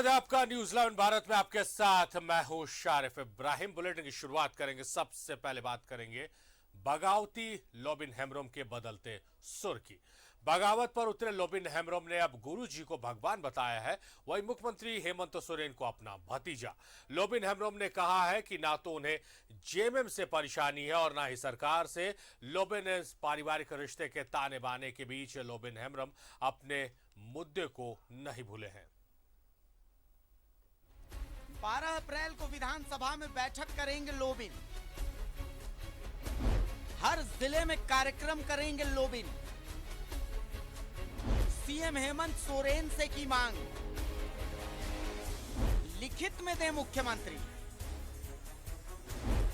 स्वागत है आपका न्यूज 11 भारत में। आपके साथ मैं हूं शारिफ इब्राहिम। बुलेटिन की शुरुआत करेंगे। सबसे पहले बात करेंगे बगावती लोबिन हेम्ब्रोम के बदलते सुर की। बगावत पर उतरे लोबिन हेम्ब्रोम ने अब गुरुजी को भगवान बताया है। वहीं मुख्यमंत्री हेमंत सोरेन को अपना भतीजा। लोबिन हेम्ब्रोम ने कहा है कि ना तो उन्हें जेएमएम से परेशानी है और ना ही सरकार से। लोबिन पारिवारिक रिश्ते के ताने बाने के बीच लोबिन हेम्ब्रोम अपने मुद्दे को नहीं भूले हैं। 12 अप्रैल को विधानसभा में बैठक करेंगे लोबिन। हर जिले में कार्यक्रम करेंगे लोबिन। सीएम हेमंत सोरेन से की मांग, लिखित में दे मुख्यमंत्री।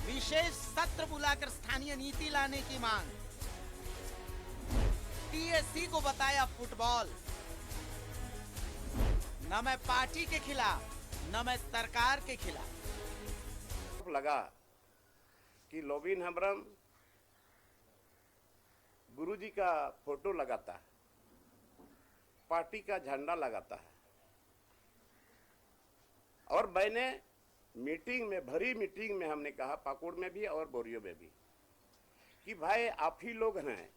विशेष सत्र बुलाकर स्थानीय नीति लाने की मांग। टीएससी को बताया फुटबॉल। न मैं पार्टी के खिलाफ न मैं सरकार के खिलाफ। लगा कि लोबिन हेम्ब्रोम गुरुजी का फोटो लगाता है, पार्टी का झंडा लगाता है। और मैंने मीटिंग में, भरी मीटिंग में हमने कहा, पाकुड़ में भी और बोरियो में भी, कि भाई आप ही लोग हैं,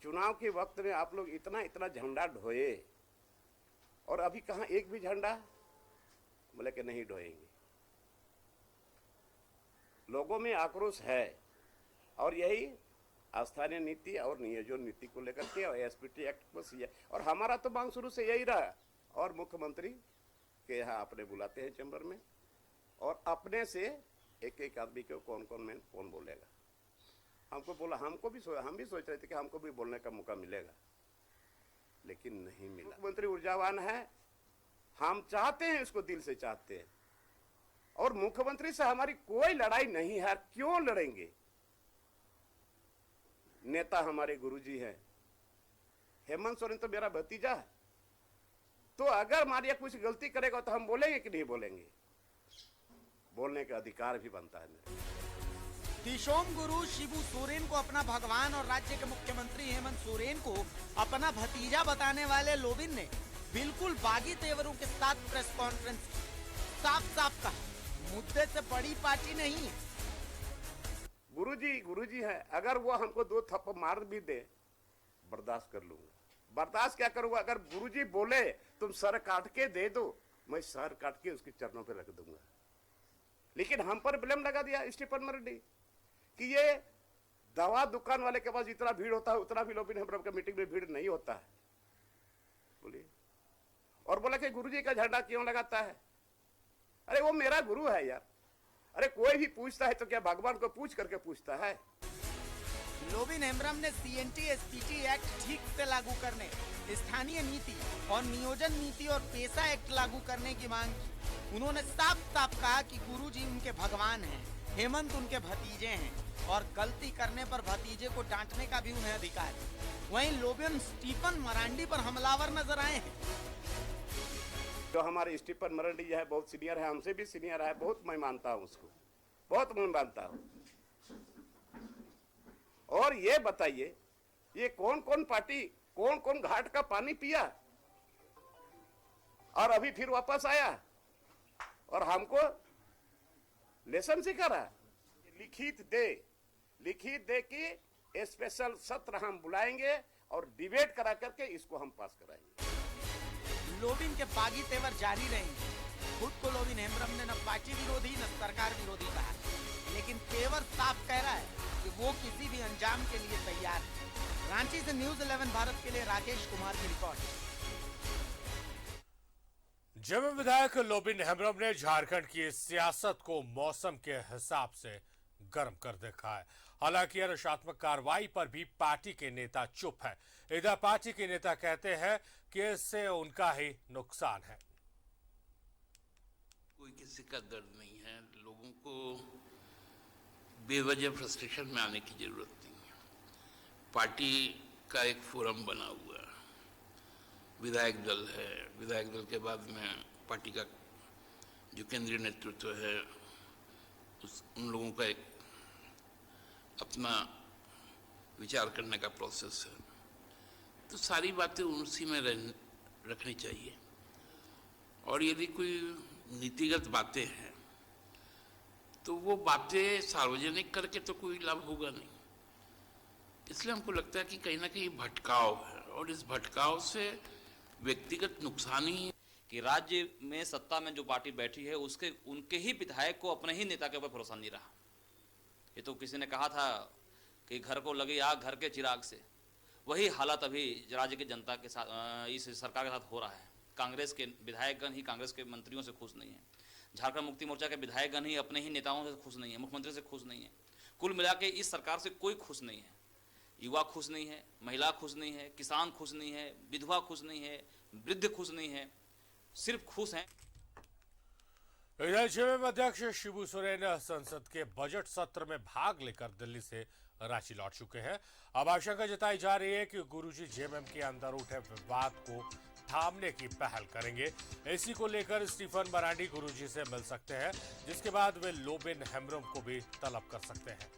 चुनाव के वक्त में आप लोग इतना इतना झंडा ढोए और अभी कहाँ एक भी झंडा? बोले कि नहीं ढोएंगे। लोगों में आक्रोश है और यही स्थानीय नीति और नियोजन नीति को लेकर के और एसपीटी एक्ट बस ये, और हमारा तो मांग शुरू से यही रहा। और मुख्यमंत्री के यहाँ अपने बुलाते हैं चैम्बर में और अपने से एक एक आदमी को कौन बोलेगा। हमको बोला, हम भी सोच रहे थे कि हमको भी बोलने का मौका मिलेगा, लेकिन नहीं मिला। मुख्यमंत्री ऊर्जावान है, हम चाहते हैं, इसको दिल से चाहते हैं और मुख्यमंत्री से हमारी कोई लड़ाई नहीं है। क्यों लड़ेंगे? नेता हमारे गुरुजी हैं। हेमंत सोरेन तो मेरा भतीजा है, तो अगर मारिया कुछ गलती करेगा तो हम बोलेंगे कि नहीं बोलेंगे? बोलने का अधिकार भी बनता है मेरे। दिशोम गुरु शिबू सोरेन को अपना भगवान और राज्य के मुख्यमंत्री हेमंत सोरेन को अपना भतीजा बताने वाले लोबिन ने बिल्कुल बागी तेवरों के साथ प्रेस कॉन्फ्रेंस साफ साफ कहा, मुद्दे से बड़ी पार्टी नहीं है। गुरुजी है, अगर वो हमको 2 थप्पड़ मार भी दे, बर्दाश्त कर लूंगा। बर्दाश्त क्या करूंगा? अगर गुरुजी बोले तुम सर काट के दे दो, मैं सर काट के उसके चरणों पे रख दूंगा। लेकिन हम पर ब्लेम लगा दिया स्टीफन मरांडी कि ये दवा दुकान वाले के पास जितना भीड़ होता है उतना भी लोबिन हेम्ब्रोम के मीटिंग में भीड़ नहीं होता है। बोलिए, और बोला कि गुरुजी का झंडा क्यों लगाता है? अरे वो मेरा गुरु है यार। अरे कोई भी पूछता है तो क्या भगवान को पूछ करके पूछता है? लोबिन हेम्ब्रोम ने सीएनटी एसपीटी एक्ट ठीक से लागू करने, स्थानीय नीति और नियोजन नीति और पेशा एक्ट लागू करने की मांग की। उन्होंने साफ साफ कहा कि गुरुजी उनके भगवान हैं, हेमंत उनके भतीजे हैं और गलती करने पर भतीजे को डांटने का भी उन्हें अधिकार है। वहीं लोबिन स्टीफन मरांडी पर हमलावर नजर आए हैं। जो हमारे स्टीफन मरांडी है, बहुत सीनियर है, हमसे भी सीनियर है, बहुत मैं मानता हूं उसको, बहुत मैं मानता हूं। और ये बताइए, ये कौन कौन पार्टी, कौन कौन घाट का पानी पिया और अभी फिर वापस आया और हमको लेसन सिखा रहा? लिखित दे कि स्पेशल सत्र हम बुलाएंगे और डिबेट करा करके इसको हम पास कराएंगे। लोबिन के बागी तेवर जारी रहेंगे। खुद को लोबिन हेम्ब्रोम ने न पार्टी विरोधी न सरकार विरोधी कहा, लेकिन तेवर साफ कह रहा है कि वो किसी भी अंजाम के लिए तैयार है। रांची से न्यूज 11 भारत के लिए राकेश कुमार की रिपोर्ट। जेएमएम विधायक लोबिन हेम्ब्रोम ने झारखंड की सियासत को मौसम के हिसाब से गर्म कर देखा है। हालांकि अनुशासनात्मक कार्रवाई पर भी पार्टी के नेता चुप है। इधर पार्टी के नेता कहते हैं कि इससे उनका ही नुकसान है। कोई किसी का दर्द नहीं है। लोगों को बेवजह फ्रस्ट्रेशन में आने की जरूरत नहीं है। पार्टी का एक फोरम बना हुआ है, विधायक दल है। विधायक दल के बाद में पार्टी का जो केंद्रीय नेतृत्व है, उन लोगों का एक अपना विचार करने का प्रोसेस है। तो सारी बातें उसी में रखनी चाहिए। और यदि कोई नीतिगत बातें हैं तो वो बातें सार्वजनिक करके तो कोई लाभ होगा नहीं। इसलिए हमको लगता है कि कहीं ना कहीं भटकाव है और इस भटकाव से व्यक्तिगत नुकसान ही कि राज्य में सत्ता में जो पार्टी बैठी है उसके उनके ही विधायक को अपने ही नेता के ऊपर भरोसा नहीं रहा। ये तो किसी ने कहा था कि घर को लगी आग घर के चिराग से, वही हालत अभी राज्य की जनता के साथ इस सरकार के साथ हो रहा है। कांग्रेस के विधायकगण ही कांग्रेस के मंत्रियों से खुश नहीं है, झारखंड मुक्ति मोर्चा के विधायकगण ही अपने ही नेताओं से खुश नहीं है, मुख्यमंत्री से खुश नहीं है। कुल मिला के इस सरकार से कोई खुश नहीं है। युवा खुश नहीं है, महिला खुश नहीं है, किसान खुश नहीं है, विधवा खुश नहीं है, वृद्ध खुश नहीं है, सिर्फ खुश हैं। इधर जेएमएम अध्यक्ष शिबू सोरेन संसद के बजट सत्र में भाग लेकर दिल्ली से रांची लौट चुके हैं। अब आशंका जताई जा रही है कि गुरुजी जेएमएम के अंदर उठे विवाद को थामने की पहल करेंगे। इसी को लेकर स्टीफन मरांडी गुरुजी से मिल सकते हैं, जिसके बाद वे लोबिन हेम्ब्रम को भी तलब कर सकते हैं।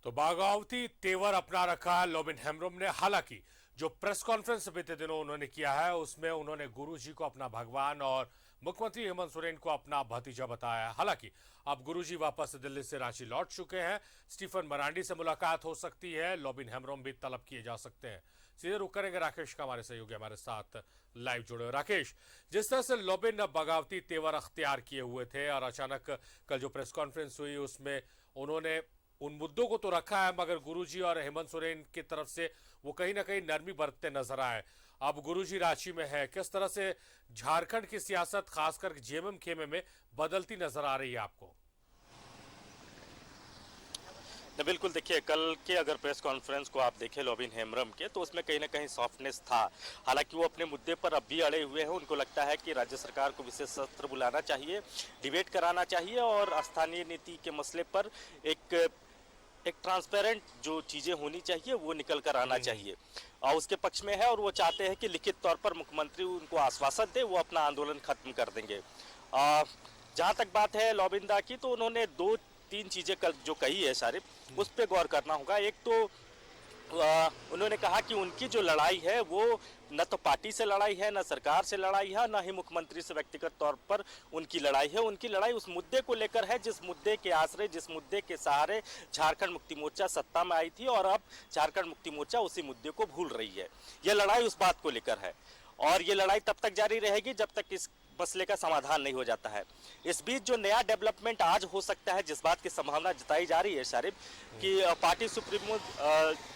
तो बगावती तेवर अपना रखा है लोबिन हेम्ब्रम ने। हालांकि जो प्रेस कॉन्फ्रेंस बीते दिनों उन्होंने किया है उसमें उन्होंने गुरुजी को अपना भगवान और मुख्यमंत्री हेमंत सोरेन को अपना भतीजा बताया है। हालांकि अब गुरुजी वापस दिल्ली से रांची लौट चुके हैं। स्टीफन मरांडी से मुलाकात हो सकती है, लोबिन हेम्ब्रम भी तलब किए जा सकते हैं। सीधे रुक करेंगे राकेश का, हमारे सहयोगी हमारे साथ लाइव जुड़े। राकेश, जिस तरह से लोबिन बगावती तेवर अख्तियार किए हुए थे और अचानक कल जो प्रेस कॉन्फ्रेंस हुई उसमें उन्होंने उन मुद्दों को तो रखा है, मगर गुरुजी और हेमंत सोरेन की तरफ से वो कहीं ना कहीं नरमी बरतते नजर आए। अब गुरुजी रांची में है, किस तरह से झारखंड की सियासत खासकर जेएमएम खेमे में बदलती नजर आ रही है आपको? बिल्कुल, देखिए कल के अगर प्रेस कॉन्फ्रेंस को आप देखें लोबिन हेम्ब्रम के, तो उसमें कहीं ना कहीं सॉफ्टनेस था। हालांकि वो अपने मुद्दे पर अब भी अड़े हुए हैं। उनको लगता है कि राज्य सरकार को विशेष सत्र बुलाना चाहिए, डिबेट कराना चाहिए और स्थानीय नीति के मसले पर एक ट्रांसपेरेंट जो चीज़ें होनी चाहिए वो निकल कर आना चाहिए और उसके पक्ष में है। और वो चाहते हैं कि लिखित तौर पर मुख्यमंत्री उनको आश्वासन दे, वो अपना आंदोलन खत्म कर देंगे। जहाँ तक बात है लोबिंदा की, तो उन्होंने 2-3 चीज़ें कल जो कही है सारे, उस पर गौर करना होगा। एक तो उन्होंने कहा कि उनकी जो लड़ाई है वो न तो पार्टी से लड़ाई है, न सरकार से लड़ाई है, न ही मुख्यमंत्री से व्यक्तिगत तौर पर उनकी लड़ाई है। उनकी लड़ाई उस मुद्दे को लेकर है जिस मुद्दे के आश्रय, जिस मुद्दे के सहारे झारखंड मुक्ति मोर्चा सत्ता में आई थी और अब झारखंड मुक्ति मोर्चा उसी मुद्दे को भूल रही है। यह लड़ाई उस बात को लेकर है और ये लड़ाई तब तक जारी रहेगी जब तक इस मसले का समाधान नहीं हो जाता है। इस बीच जो नया डेवलपमेंट आज हो सकता है, जिस बात की संभावना जताई जा रही है शारिब, कि पार्टी सुप्रीमो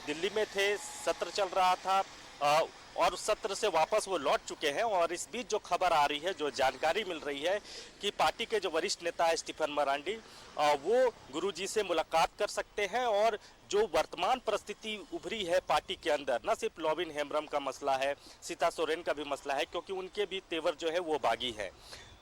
दिल्ली में थे, सत्र चल रहा था और उस सत्र से वापस वो लौट चुके हैं। और इस बीच जो खबर आ रही है, जो जानकारी मिल रही है कि पार्टी के जो वरिष्ठ नेता है स्टीफन मरांडी, वो गुरुजी से मुलाकात कर सकते हैं। और जो वर्तमान परिस्थिति उभरी है पार्टी के अंदर, न सिर्फ लोबिन हेम्ब्रम का मसला है, सीता सोरेन का भी मसला है, क्योंकि उनके भी तेवर जो है वो बागी है।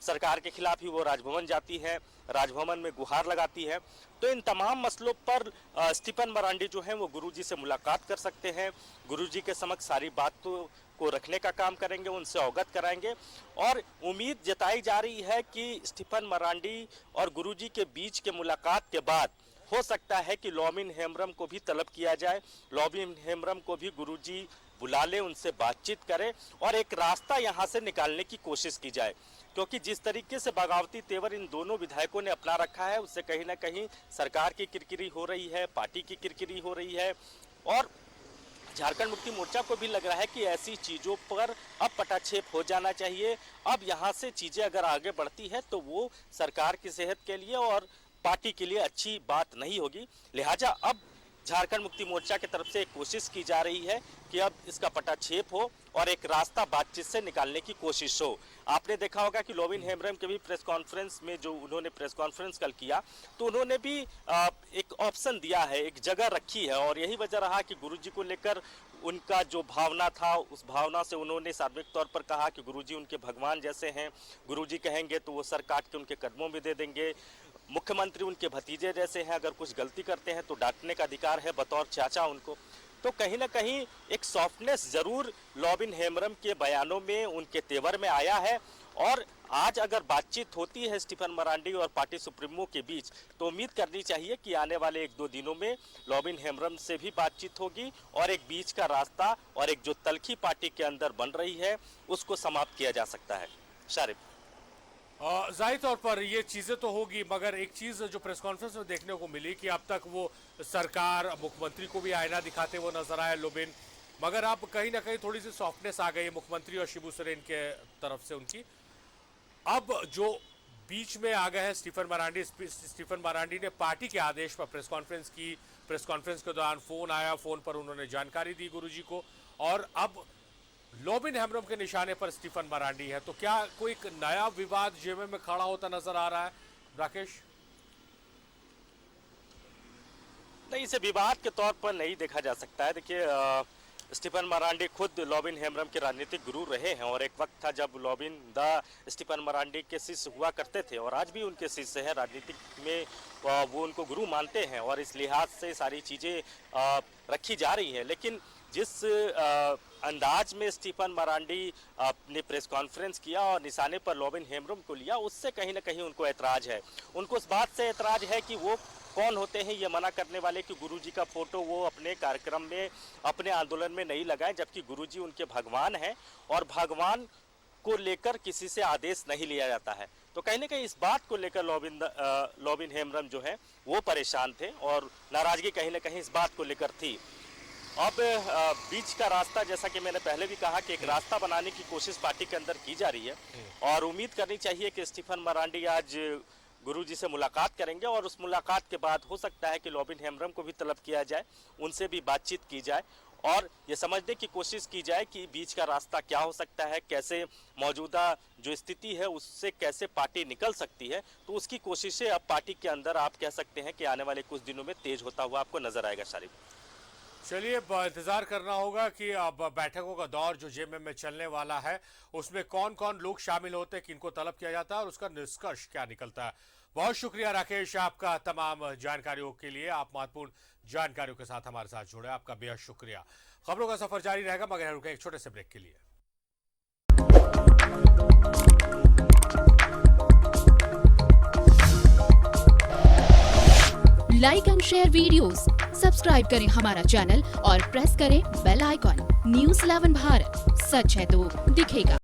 सरकार के खिलाफ ही वो राजभवन जाती है, राजभवन में गुहार लगाती है। तो इन तमाम मसलों पर स्टीफन मरांडी जो हैं वो गुरुजी से मुलाकात कर सकते हैं, गुरुजी के समक्ष सारी बातों को रखने का काम करेंगे, उनसे अवगत कराएंगे। और उम्मीद जताई जा रही है कि स्टीफन मरांडी और गुरुजी के बीच के मुलाकात के बाद हो सकता है कि लोबिन हेम्ब्रम को भी तलब किया जाए, लोबिन हेम्ब्रम को भी गुरुजी बुला ले, उनसे बातचीत करें और एक रास्ता यहाँ से निकालने की कोशिश की जाए। क्योंकि जिस तरीके से बगावती तेवर इन दोनों विधायकों ने अपना रखा है, उससे कहीं ना कहीं सरकार की किरकिरी हो रही है, पार्टी की किरकिरी हो रही है और झारखंड मुक्ति मोर्चा को भी लग रहा है कि ऐसी चीज़ों पर अब पटाक्षेप हो जाना चाहिए। अब यहाँ से चीज़ें अगर आगे बढ़ती है तो वो सरकार की सेहत के लिए और पार्टी के लिए अच्छी बात नहीं होगी। लिहाजा अब झारखंड मुक्ति मोर्चा की तरफ से एक कोशिश की जा रही है कि अब इसका पटाक्षेप हो और एक रास्ता बातचीत से निकालने की कोशिश हो। आपने देखा होगा कि लोबिन हेम्ब्रम के भी प्रेस कॉन्फ्रेंस में जो उन्होंने प्रेस कॉन्फ्रेंस कल किया तो उन्होंने भी एक ऑप्शन दिया है, एक जगह रखी है और यही वजह रहा कि गुरुजी को लेकर उनका जो भावना था उस भावना से उन्होंने सार्वजनिक तौर पर कहा कि गुरुजी उनके भगवान जैसे हैं, गुरुजी कहेंगे तो वो सर काट के उनके कदमों में दे देंगे। मुख्यमंत्री उनके भतीजे जैसे हैं, अगर कुछ गलती करते हैं तो डांटने का अधिकार है बतौर चाचा उनको। तो कहीं ना कहीं एक सॉफ्टनेस जरूर लोबिन हेम्ब्रम के बयानों में उनके तेवर में आया है और आज अगर बातचीत होती है स्टीफन मरांडी और पार्टी सुप्रीमो के बीच तो उम्मीद करनी चाहिए कि आने वाले 1-2 दिनों में लोबिन हेम्ब्रम से भी बातचीत होगी और एक बीच का रास्ता और एक जो तलखी पार्टी के अंदर बन रही है उसको समाप्त किया जा सकता है। शारिफ, जाहिर तौर पर ये चीज़ें तो होगी, मगर एक चीज़ जो प्रेस कॉन्फ्रेंस में देखने को मिली कि अब तक वो सरकार मुख्यमंत्री को भी आईना दिखाते हुए नजर आए लोबिन, मगर अब कहीं ना कहीं थोड़ी सी सॉफ्टनेस आ गई है मुख्यमंत्री और शिबू सोरेन के तरफ से उनकी। अब जो बीच में आ गए हैं स्टीफन मरांडी ने पार्टी के आदेश पर प्रेस कॉन्फ्रेंस की। प्रेस कॉन्फ्रेंस के दौरान फोन आया, फोन पर उन्होंने जानकारी दी गुरुजी को और अब लोबिन हेम्ब्रम के निशाने पर स्टीफन मरांडी है। तो क्या कोई एक नया विवाद जेमे में खड़ा होता नजर आ रहा है राकेश? नहीं, इसे विवाद के तौर पर नहीं देखा जा सकता है। देखिए, स्टीफन मरांडी खुद लोबिन हेम्ब्रम के राजनीतिक गुरु रहे हैं और एक वक्त था जब लोबिन स्टीफन मरांडी के शिष्य हुआ करते थे और आज भी उनके शिष्य हैं। राजनीतिक में वो उनको गुरु मानते हैं और इस लिहाज से सारी चीज़ें रखी जा रही हैं। लेकिन जिस अंदाज में स्टीफन मरांडी ने प्रेस कॉन्फ्रेंस किया और निशाने पर लोबिन हेम्ब्रम को लिया, उससे कहीं ना कहीं उनको ऐतराज है। उनको इस बात से ऐतराज है कि वो कौन होते हैं ये मना करने वाले कि गुरुजी का फोटो वो अपने कार्यक्रम में, अपने आंदोलन में नहीं लगाएं, जबकि गुरुजी उनके भगवान हैं और भगवान को लेकर किसी से आदेश नहीं लिया जाता है। तो कहीं ना कहीं इस बात को लेकर लोबिन हेम्ब्रम जो है वो परेशान थे और नाराजगी कहीं ना कहीं इस बात को लेकर थी। अब बीच का रास्ता, जैसा कि मैंने पहले भी कहा कि एक रास्ता बनाने की कोशिश पार्टी के अंदर की जा रही है और उम्मीद करनी चाहिए कि स्टीफन मरांडी आज गुरुजी से मुलाकात करेंगे और उस मुलाकात के बाद हो सकता है कि लोबिन हेम्ब्रम को भी तलब किया जाए, उनसे भी बातचीत की जाए और ये समझने की कोशिश की जाए कि बीच का रास्ता क्या हो सकता है, कैसे मौजूदा जो स्थिति है उससे कैसे पार्टी निकल सकती है। तो उसकी कोशिशें अब पार्टी के अंदर आप कह सकते हैं कि आने वाले कुछ दिनों में तेज होता हुआ आपको नजर आएगा। शारिफ, चलिए इंतजार करना होगा कि अब बैठकों का दौर जो जेएमएम में चलने वाला है उसमें कौन कौन लोग शामिल होते हैं, किनको तलब किया जाता है और उसका निष्कर्ष क्या निकलता है। बहुत शुक्रिया राकेश आपका तमाम जानकारियों के लिए। आप महत्वपूर्ण जानकारियों के साथ हमारे साथ जुड़े, आपका बेहद शुक्रिया। खबरों का सफर जारी रहेगा मगर रुके एक छोटे से ब्रेक के लिए। Like and share videos, subscribe करें हमारा चैनल और प्रेस करें बेल आइकॉन। न्यूज़ 11 भारत, सच है तो दिखेगा।